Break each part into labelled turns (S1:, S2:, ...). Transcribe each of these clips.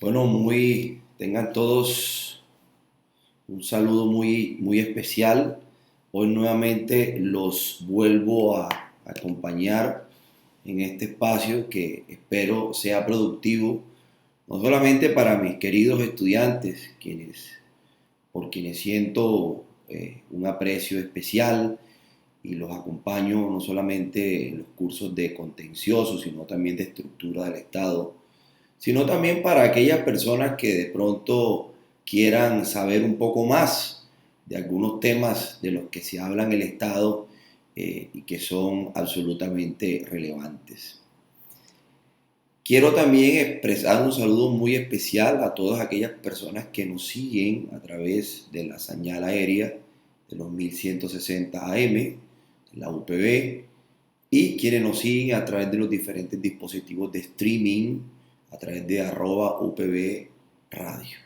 S1: Bueno, tengan todos un saludo muy especial. Hoy nuevamente los vuelvo a acompañar en este espacio que espero sea productivo, no solamente para mis queridos estudiantes, por quienes siento un aprecio especial y los acompaño no solamente en los cursos de contencioso, sino también de estructura del Estado, sino también para aquellas personas que de pronto quieran saber un poco más de algunos temas de los que se habla en el Estado y que son absolutamente relevantes. Quiero también expresar un saludo muy especial a todas aquellas personas que nos siguen a través de la señal aérea de los 1160 AM, la UPB, y quienes nos siguen a través de los diferentes dispositivos de streaming, a través de @UPB Radio.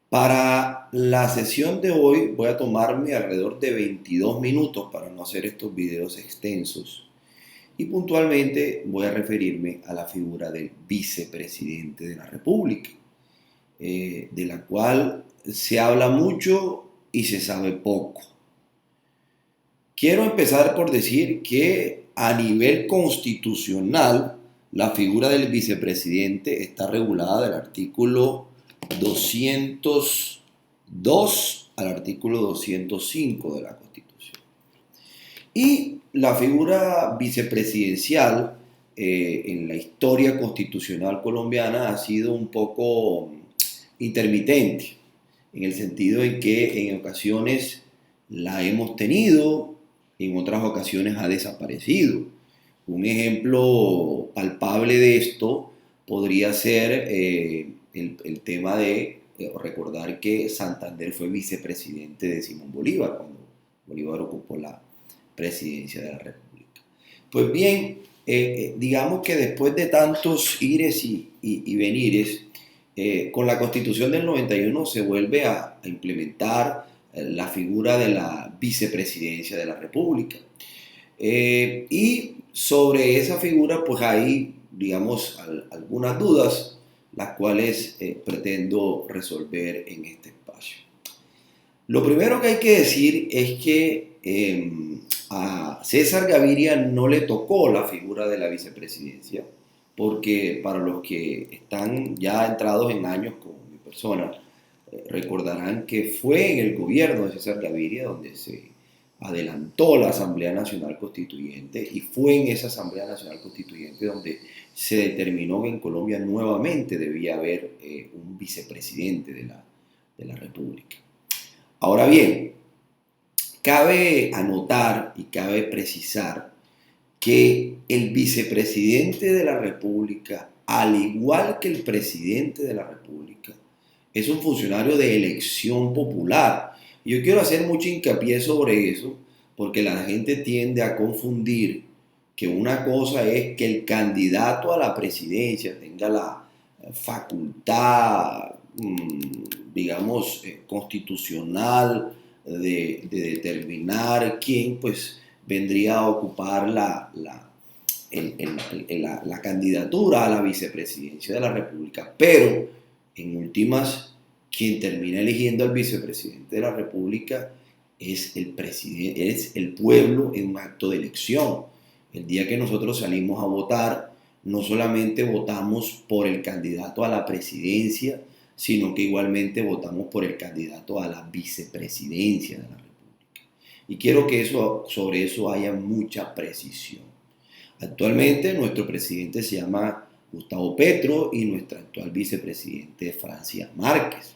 S1: Para la sesión de hoy voy a tomarme alrededor de 22 minutos para no hacer estos videos extensos y puntualmente voy a referirme a la figura del vicepresidente de la República, de la cual se habla mucho y se sabe poco. Quiero empezar por decir que a nivel constitucional la figura del vicepresidente está regulada del artículo 202 al artículo 205 de la Constitución. Y la figura vicepresidencial en la historia constitucional colombiana ha sido un poco intermitente, en el sentido en que en ocasiones la hemos tenido, en otras ocasiones ha desaparecido. Un ejemplo palpable de esto podría ser el tema de recordar que Santander fue vicepresidente de Simón Bolívar cuando Bolívar ocupó la presidencia de la República. Pues bien, digamos que después de tantos ires y venires, con la Constitución del 91 se vuelve a implementar la figura de la vicepresidencia de la República. Y sobre esa figura pues hay, digamos, algunas dudas, las cuales pretendo resolver en este espacio. Lo primero que hay que decir es que a César Gaviria no le tocó la figura de la vicepresidencia, porque para los que están ya entrados en años con mi persona, recordarán que fue en el gobierno de César Gaviria donde se adelantó la Asamblea Nacional Constituyente y fue en esa Asamblea Nacional Constituyente donde se determinó que en Colombia nuevamente debía haber un vicepresidente de la República. Ahora bien, cabe anotar y cabe precisar que el vicepresidente de la República, al igual que el presidente de la República, es un funcionario de elección popular. Y yo quiero hacer mucho hincapié sobre eso, porque la gente tiende a confundir que una cosa es que el candidato a la presidencia tenga la facultad, digamos, constitucional de determinar quién pues vendría a ocupar la candidatura a la vicepresidencia de la República, pero en últimas quien termina eligiendo al vicepresidente de la República es el pueblo en un acto de elección. El día que nosotros salimos a votar, no solamente votamos por el candidato a la presidencia, sino que igualmente votamos por el candidato a la vicepresidencia de la República. Y quiero que sobre eso haya mucha precisión. Actualmente nuestro presidente se llama Gustavo Petro y nuestra actual vicepresidente es Francia Márquez.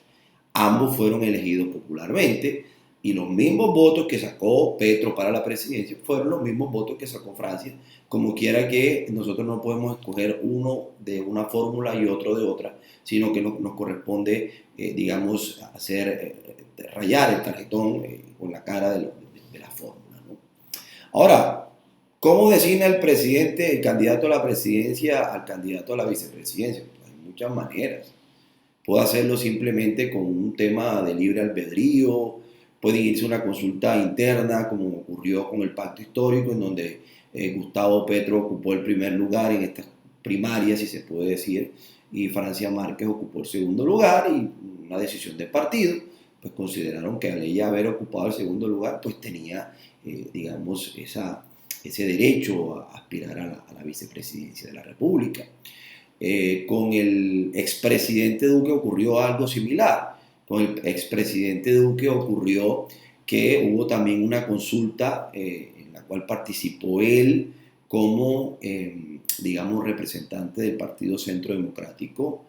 S1: Ambos fueron elegidos popularmente y los mismos votos que sacó Petro para la presidencia fueron los mismos votos que sacó Francia, como quiera que nosotros no podemos escoger uno de una fórmula y otro de otra, sino que nos corresponde, digamos, rayar el tarjetón con la cara de la fórmula, ¿no? Ahora, ¿cómo designa el presidente, el candidato a la presidencia, al candidato a la vicepresidencia? Pues hay muchas maneras. Puede hacerlo simplemente con un tema de libre albedrío, puede irse a una consulta interna, como ocurrió con el pacto histórico, en donde Gustavo Petro ocupó el primer lugar en estas primarias, si se puede decir, y Francia Márquez ocupó el segundo lugar, y una decisión del partido, pues consideraron que al ella haber ocupado el segundo lugar, pues tenía, digamos, ese derecho a aspirar a la vicepresidencia de la República. Con el expresidente Duque ocurrió algo similar. Con el expresidente Duque ocurrió que hubo también una consulta en la cual participó él como, digamos, representante del Partido Centro Democrático.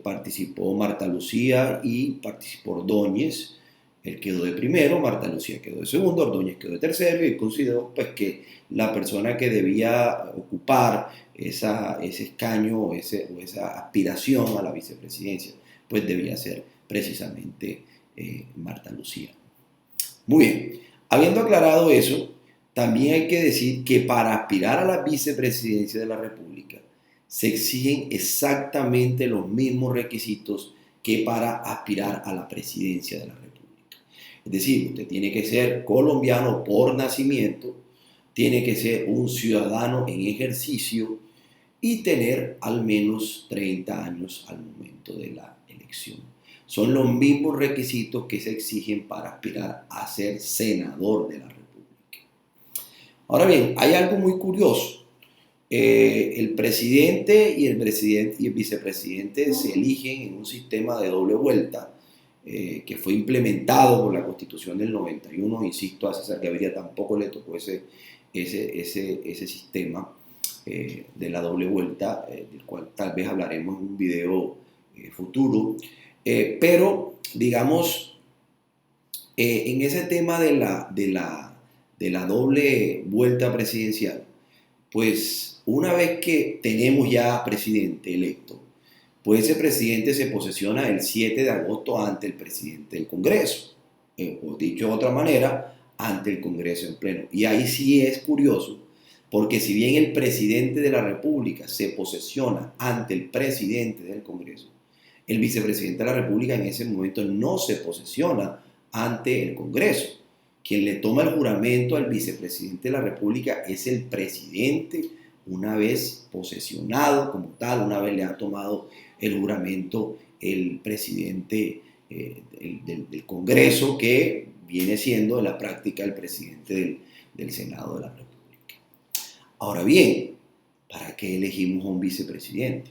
S1: Participó Marta Lucía y participó Ordóñez. Él quedó de primero, Marta Lucía quedó de segundo, Ordóñez quedó de tercero, y consideró pues, que la persona que debía ocupar ese escaño o esa aspiración a la vicepresidencia pues debía ser precisamente Marta Lucía. Muy bien, habiendo aclarado eso, también hay que decir que para aspirar a la vicepresidencia de la República se exigen exactamente los mismos requisitos que para aspirar a la presidencia de la República. Es decir, usted tiene que ser colombiano por nacimiento, tiene que ser un ciudadano en ejercicio y tener al menos 30 años al momento de la elección. Son los mismos requisitos que se exigen para aspirar a ser senador de la República. Ahora bien, hay algo muy curioso. El presidente y el vicepresidente se eligen en un sistema de doble vuelta que fue implementado por la Constitución del 91. Insisto, a César Gaviria tampoco le tocó ese sistema de la doble vuelta, del cual tal vez hablaremos en un video futuro. Pero, digamos, en ese tema de la doble vuelta presidencial, pues una vez que tenemos ya presidente electo, pues ese presidente se posesiona el 7 de agosto ante el presidente del Congreso, o dicho de otra manera, ante el Congreso en pleno. Y ahí sí es curioso, porque si bien el presidente de la República se posesiona ante el presidente del Congreso, el vicepresidente de la República en ese momento no se posesiona ante el Congreso. Quien le toma el juramento al vicepresidente de la República es el presidente, una vez posesionado como tal, una vez le ha tomado el juramento el presidente del Congreso, que viene siendo en la práctica el presidente del Senado de la República. Ahora bien, ¿para qué elegimos a un vicepresidente?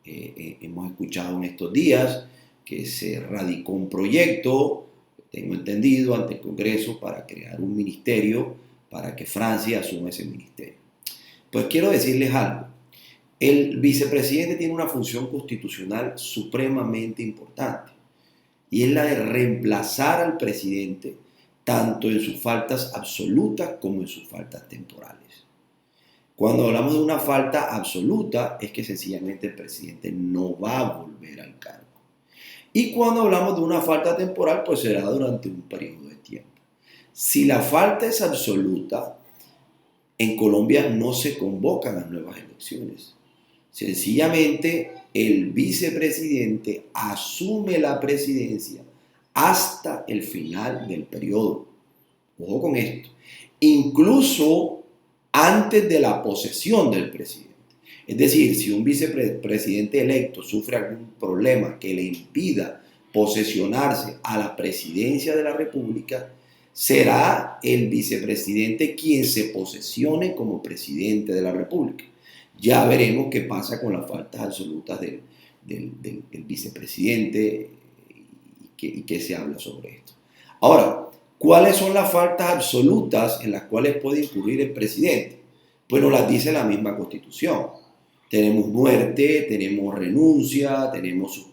S1: Hemos escuchado en estos días que se radicó un proyecto, tengo entendido, ante el Congreso para crear un ministerio para que Francia asuma ese ministerio. Pues quiero decirles algo. El vicepresidente tiene una función constitucional supremamente importante, y es la de reemplazar al presidente tanto en sus faltas absolutas como en sus faltas temporales. Cuando hablamos de una falta absoluta, es que sencillamente el presidente no va a volver al cargo. Y cuando hablamos de una falta temporal, pues será durante un periodo de tiempo. Si la falta es absoluta, en Colombia no se convocan las nuevas elecciones. Sencillamente, el vicepresidente asume la presidencia hasta el final del periodo. Ojo con esto. Incluso antes de la posesión del presidente. Es decir, si un vicepresidente electo sufre algún problema que le impida posesionarse a la presidencia de la República, será el vicepresidente quien se posesione como presidente de la República. Ya veremos qué pasa con las faltas absolutas del vicepresidente y qué se habla sobre esto. Ahora, ¿cuáles son las faltas absolutas en las cuales puede incurrir el presidente? Pues nos las dice la misma Constitución. Tenemos muerte, tenemos renuncia, tenemos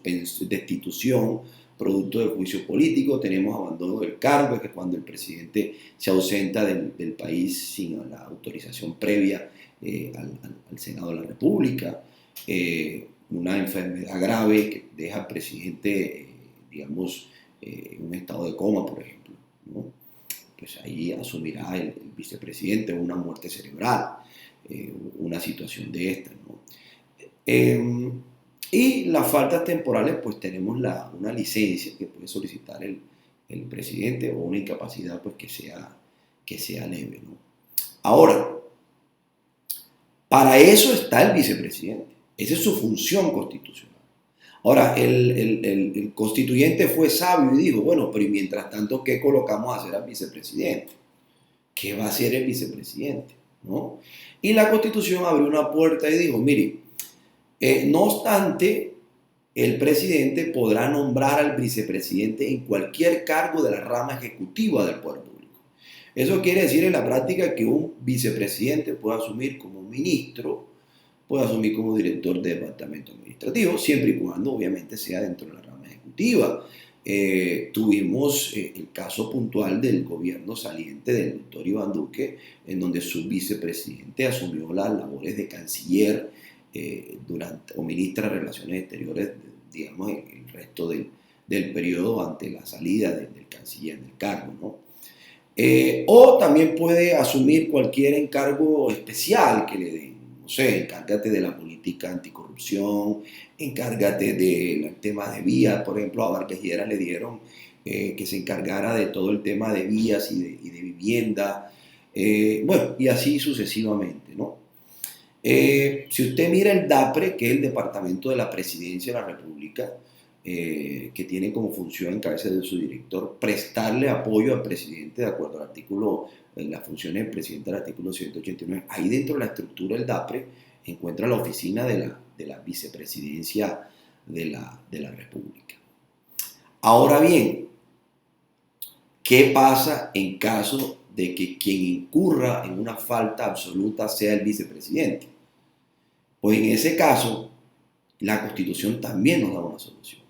S1: destitución producto del juicio político, tenemos abandono del cargo, es que cuando el presidente se ausenta del país sin la autorización previa al Senado de la República, una enfermedad grave que deja al presidente, digamos, en un estado de coma, por ejemplo, ¿no? Pues ahí asumirá el vicepresidente una muerte cerebral, una situación de esta, ¿no? Y las faltas temporales, pues tenemos una licencia que puede solicitar el presidente, o una incapacidad pues que sea leve, ¿no? Ahora, para eso está el vicepresidente. Esa es su función constitucional. Ahora, el constituyente fue sabio y dijo, bueno, pero y mientras tanto, ¿qué colocamos a hacer al vicepresidente? ¿Qué va a hacer el vicepresidente? ¿No? Y la Constitución abrió una puerta y dijo, mire, no obstante, el presidente podrá nombrar al vicepresidente en cualquier cargo de la rama ejecutiva del poder público. Eso quiere decir en la práctica que un vicepresidente puede asumir como ministro, puede asumir como director de departamento administrativo, siempre y cuando obviamente sea dentro de la rama ejecutiva. Tuvimos el caso puntual del gobierno saliente del doctor Iván Duque, en donde su vicepresidente asumió las labores de canciller o ministra de Relaciones Exteriores, digamos, el resto del periodo ante la salida del canciller del cargo, ¿no? O también puede asumir cualquier encargo especial que le den. No sé, encárgate de la política anticorrupción, encárgate del tema de vías. Por ejemplo, a Vargas Lleras le dieron que se encargara de todo el tema de vías y de vivienda. Bueno, y así sucesivamente, ¿no? Si usted mira el DAPRE, que es el Departamento de la Presidencia de la República, que tiene como función en cabeza de su director prestarle apoyo al presidente de acuerdo al artículo, las funciones del presidente del artículo 189. Ahí dentro de la estructura del DAPRE encuentra la oficina de la vicepresidencia de la República. Ahora bien, ¿qué pasa en caso de que quien incurra en una falta absoluta sea el vicepresidente? Pues en ese caso, la Constitución también nos da una solución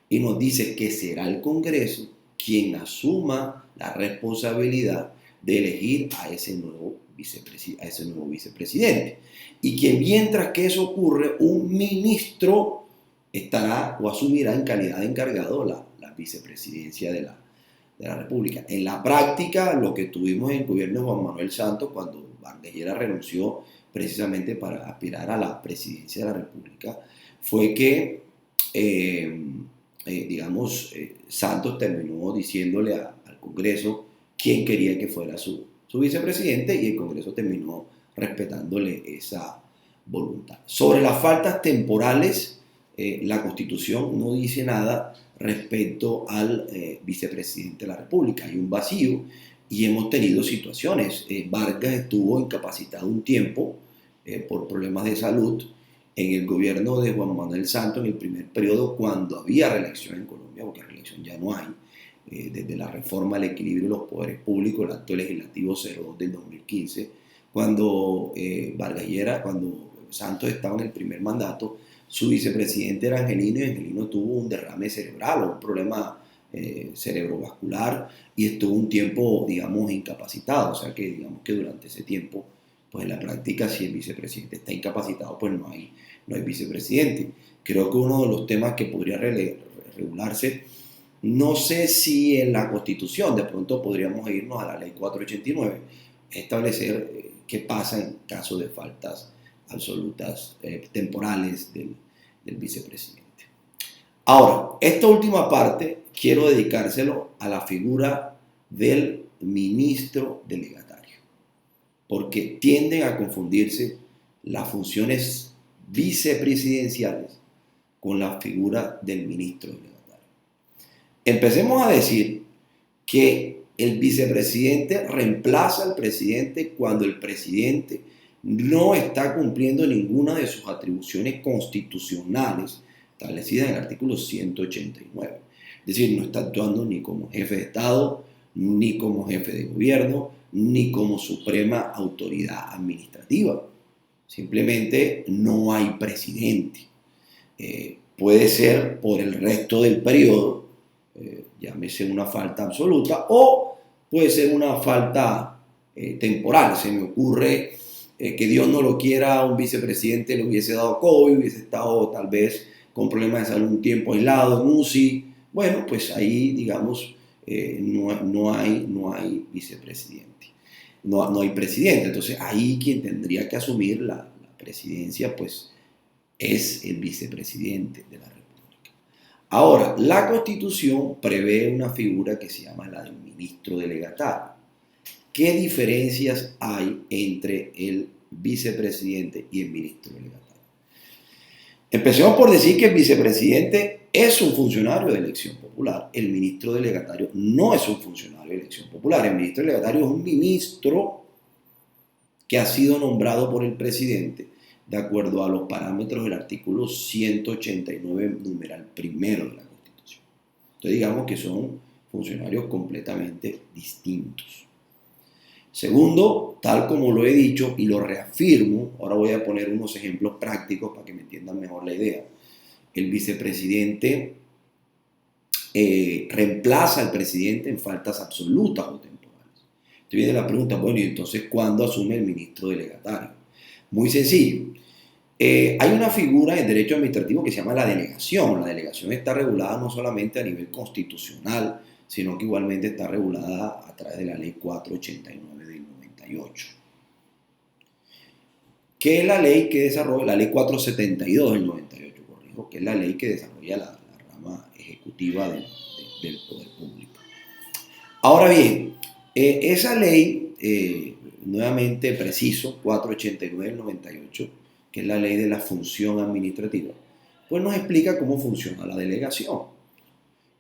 S1: y nos dice que será el Congreso quien asuma la responsabilidad de elegir a ese nuevo vicepresidente. Y que mientras que eso ocurre, un ministro estará o asumirá en calidad de encargado la vicepresidencia de la República. En la práctica, lo que tuvimos en el gobierno de Juan Manuel Santos, cuando Vargas Lleras renunció precisamente para aspirar a la presidencia de la República, fue que Santos terminó diciéndole al Congreso quién quería que fuera su vicepresidente y el Congreso terminó respetándole esa voluntad. Sobre las faltas temporales, la Constitución no dice nada respecto al vicepresidente de la República. Hay un vacío y hemos tenido situaciones. Vargas estuvo incapacitado un tiempo por problemas de salud en el gobierno de Juan Manuel Santos en el primer periodo, cuando había reelección en Colombia, porque reelección ya no hay, desde la reforma al equilibrio de los poderes públicos, el acto legislativo 02 del 2015, cuando cuando Santos estaba en el primer mandato, su vicepresidente era Angelino y Angelino tuvo un derrame cerebral o un problema cerebrovascular y estuvo un tiempo, digamos, incapacitado. O sea que, digamos que durante ese tiempo, pues en la práctica, si el vicepresidente está incapacitado, pues no hay vicepresidente. Creo que uno de los temas que podría regularse, no sé si en la Constitución, de pronto podríamos irnos a la ley 489, establecer qué pasa en caso de faltas absolutas temporales del vicepresidente. Ahora, esta última parte quiero dedicárselo a la figura del ministro delegatario, porque tienden a confundirse las funciones vicepresidenciales con la figura del ministro delegatario. Empecemos a decir que el vicepresidente reemplaza al presidente cuando el presidente no está cumpliendo ninguna de sus atribuciones constitucionales establecidas en el artículo 189. Es decir, no está actuando ni como jefe de Estado, ni como jefe de gobierno, ni como suprema autoridad administrativa. Simplemente no hay presidente. Puede ser por el resto del periodo, llámese una falta absoluta, o puede ser una falta temporal. Se me ocurre que Dios no lo quiera, un vicepresidente le hubiese dado COVID, hubiese estado tal vez con problemas de salud un tiempo aislado en UCI. Bueno, pues ahí, digamos, no hay vicepresidente, no hay presidente. Entonces ahí quien tendría que asumir la presidencia, pues es el vicepresidente de la República. Ahora, la Constitución prevé una figura que se llama la del ministro delegatario. ¿Qué diferencias hay entre el vicepresidente y el ministro delegatario? Empecemos por decir que el vicepresidente es un funcionario de elección popular. El ministro delegatario no es un funcionario de elección popular. El ministro delegatario es un ministro que ha sido nombrado por el presidente de acuerdo a los parámetros del artículo 189, numeral primero de la Constitución. Entonces digamos que son funcionarios completamente distintos. Segundo, tal como lo he dicho y lo reafirmo, ahora voy a poner unos ejemplos prácticos para que me entiendan mejor la idea. El vicepresidente reemplaza al presidente en faltas absolutas o temporales. Entonces viene la pregunta, bueno, ¿y entonces cuándo asume el ministro delegatario? Muy sencillo. Hay una figura en derecho administrativo que se llama la delegación. La delegación está regulada no solamente a nivel constitucional, sino que igualmente está regulada a través de la ley 489 del 98. ¿Qué es la ley que desarrolla? La ley 472 del 98, corrijo, que es la ley que desarrolla la rama ejecutiva del poder público. Ahora bien, esa ley, nuevamente preciso, 489 del 98, que es la ley de la función administrativa, pues nos explica cómo funciona la delegación.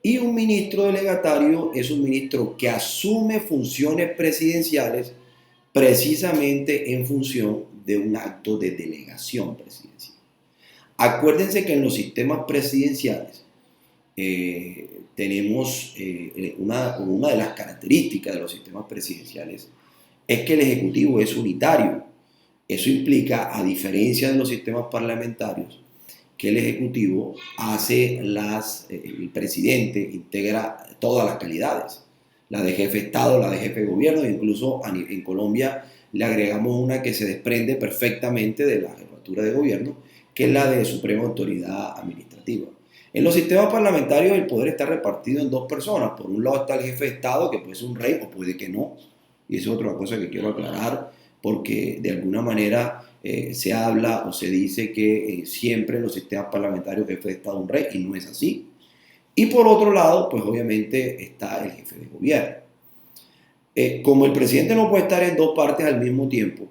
S1: Y un ministro delegatario es un ministro que asume funciones presidenciales precisamente en función de un acto de delegación presidencial. Acuérdense que en los sistemas presidenciales tenemos una de las características de los sistemas presidenciales es que el Ejecutivo es unitario. Eso implica, a diferencia de los sistemas parlamentarios, que el Ejecutivo hace el presidente integra todas las calidades, la de jefe de Estado, la de jefe de gobierno, e incluso en Colombia le agregamos una que se desprende perfectamente de la jefatura de gobierno, que es la de Suprema Autoridad Administrativa. En los sistemas parlamentarios el poder está repartido en dos personas. Por un lado está el jefe de Estado, que puede ser un rey o puede que no, y eso es otra cosa que quiero aclarar, porque de alguna manera se habla o se dice que siempre en los sistemas parlamentarios el jefe de Estado es un rey, y no es así. Y por otro lado, pues obviamente está el jefe de gobierno. Como el presidente no puede estar en dos partes al mismo tiempo,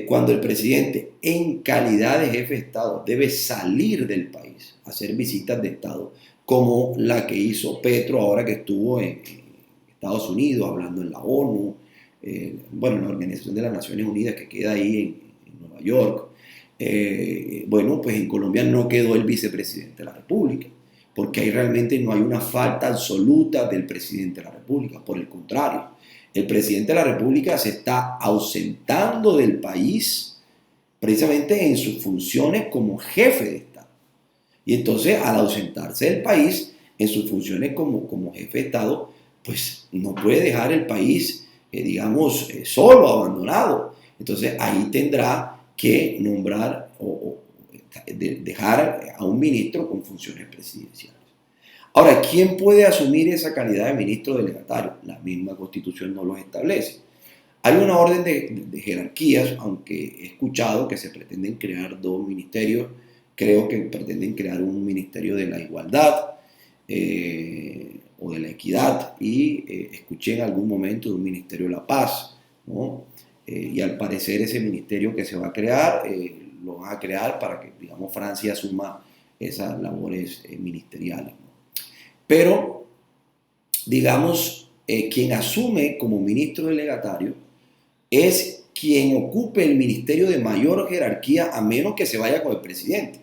S1: cuando el presidente en calidad de jefe de Estado debe salir del país, hacer visitas de Estado, como la que hizo Petro ahora que estuvo en Estados Unidos, hablando en la ONU, bueno, en la Organización de las Naciones Unidas que queda ahí en Nueva York. Bueno, pues en Colombia no quedó el vicepresidente de la República, porque ahí realmente no hay una falta absoluta del presidente de la República, por el contrario, el presidente de la República se está ausentando del país precisamente en sus funciones como jefe de Estado. Y entonces, al ausentarse del país en sus funciones como jefe de Estado, pues no puede dejar el país, digamos, solo, abandonado. Entonces, ahí tendrá que nombrar o dejar a un ministro con funciones presidenciales. Ahora, ¿quién puede asumir esa calidad de ministro delegatario? La misma Constitución no lo establece. Hay una orden de jerarquías, aunque he escuchado que se pretenden crear dos ministerios. Creo que pretenden crear un ministerio de la igualdad o de la equidad, y escuché en algún momento de un ministerio de la paz, ¿no? Y al parecer ese ministerio que se va a crear, lo van a crear para que, digamos, Francia asuma esas labores ministeriales, ¿no? Pero, digamos, quien asume como ministro delegatario es quien ocupe el ministerio de mayor jerarquía, a menos que se vaya con el presidente.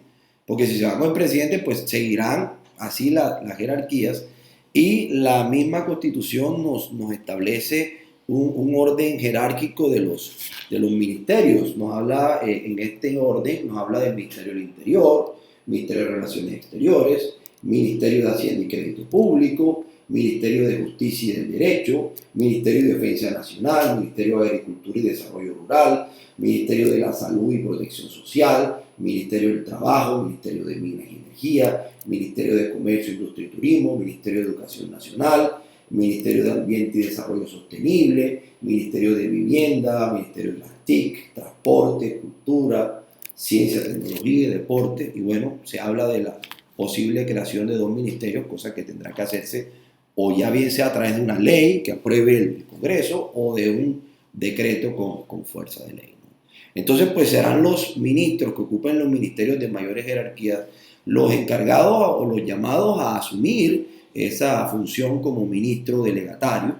S1: Porque si se va con el presidente, pues seguirán así las jerarquías, y la misma Constitución nos establece un orden jerárquico de los ministerios. Nos habla, en este orden, nos habla del Ministerio del Interior, Ministerio de Relaciones Exteriores, Ministerio de Hacienda y Crédito Público, Ministerio de Justicia y del Derecho, Ministerio de Defensa Nacional, Ministerio de Agricultura y Desarrollo Rural, Ministerio de la Salud y Protección Social, Ministerio del Trabajo, Ministerio de Minas y Energía, Ministerio de Comercio, Industria y Turismo, Ministerio de Educación Nacional, Ministerio de Ambiente y Desarrollo Sostenible, Ministerio de Vivienda, Ministerio de las TIC, Transporte, Cultura, Ciencia, Tecnología y Deporte. Y bueno, se habla de la posible creación de dos ministerios, cosa que tendrá que hacerse o ya bien sea a través de una ley que apruebe el Congreso o de un decreto con fuerza de ley, ¿no? Entonces, pues serán los ministros que ocupen los ministerios de mayores jerarquías los encargados o los llamados a asumir esa función como ministro delegatario,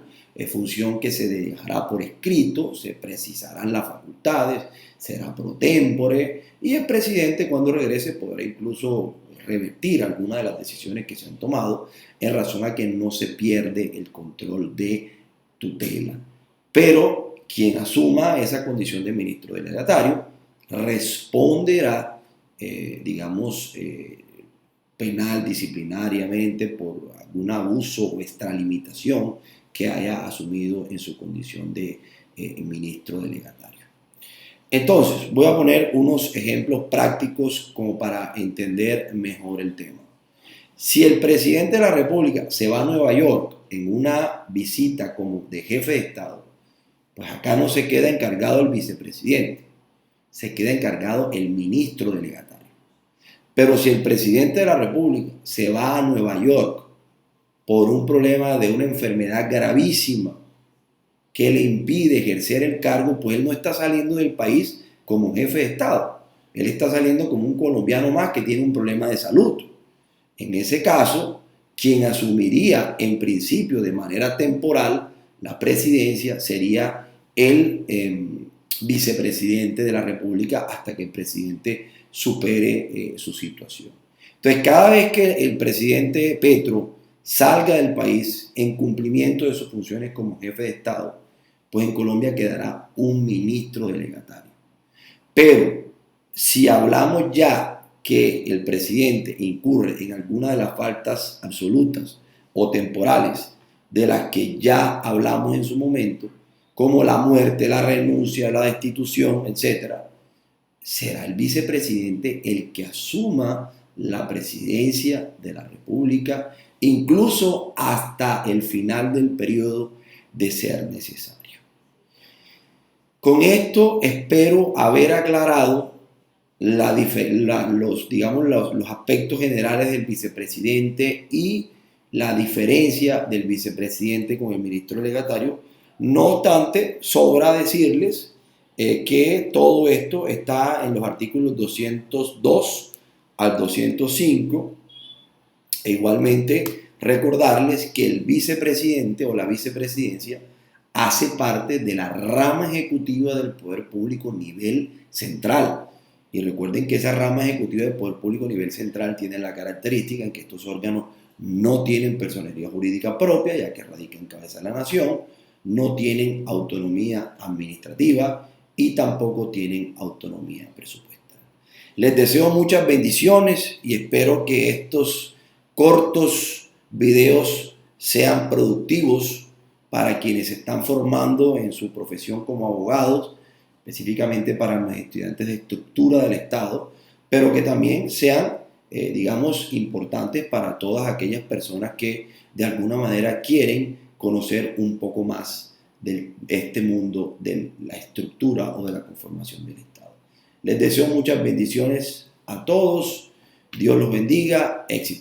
S1: función que se dejará por escrito, se precisarán las facultades, será pro tempore y el presidente cuando regrese podrá incluso revertir algunas de las decisiones que se han tomado en razón a que no se pierde el control de tutela. Pero quien asuma esa condición de ministro delegatario responderá, penal, disciplinariamente, por algún abuso o extralimitación que haya asumido en su condición de ministro delegatario. Entonces, voy a poner unos ejemplos prácticos como para entender mejor el tema. Si el presidente de la República se va a Nueva York en una visita como de jefe de Estado, pues acá no se queda encargado el vicepresidente, se queda encargado el ministro delegatario. Pero si el presidente de la República se va a Nueva York por un problema de una enfermedad gravísima que le impide ejercer el cargo, pues él no está saliendo del país como jefe de Estado. Él está saliendo como un colombiano más que tiene un problema de salud. En ese caso, quien asumiría en principio de manera temporal la presidencia sería el vicepresidente de la República hasta que el presidente supere su situación. Entonces, cada vez que el presidente Petro salga del país en cumplimiento de sus funciones como jefe de Estado, pues en Colombia quedará un ministro delegatario. Pero si hablamos ya que el presidente incurre en alguna de las faltas absolutas o temporales de las que ya hablamos en su momento, como la muerte, la renuncia, la destitución, etc., será el vicepresidente el que asuma la presidencia de la República, incluso hasta el final del periodo de ser necesario. Con esto espero haber aclarado los aspectos generales del vicepresidente y la diferencia del vicepresidente con el ministro delegatario. No obstante, sobra decirles que todo esto está en los artículos 202 al 205. E igualmente recordarles que el vicepresidente o la vicepresidencia hace parte de la rama ejecutiva del poder público a nivel central. Y recuerden que esa rama ejecutiva del poder público a nivel central tiene la característica en que estos órganos no tienen personalidad jurídica propia, ya que radican en cabeza de la nación, no tienen autonomía administrativa y tampoco tienen autonomía presupuestaria. Les deseo muchas bendiciones y espero que estos cortos videos sean productivos para quienes se están formando en su profesión como abogados, específicamente para los estudiantes de estructura del Estado, pero que también sean, importantes para todas aquellas personas que de alguna manera quieren conocer un poco más de este mundo de la estructura o de la conformación del Estado. Les deseo muchas bendiciones a todos, Dios los bendiga, éxito.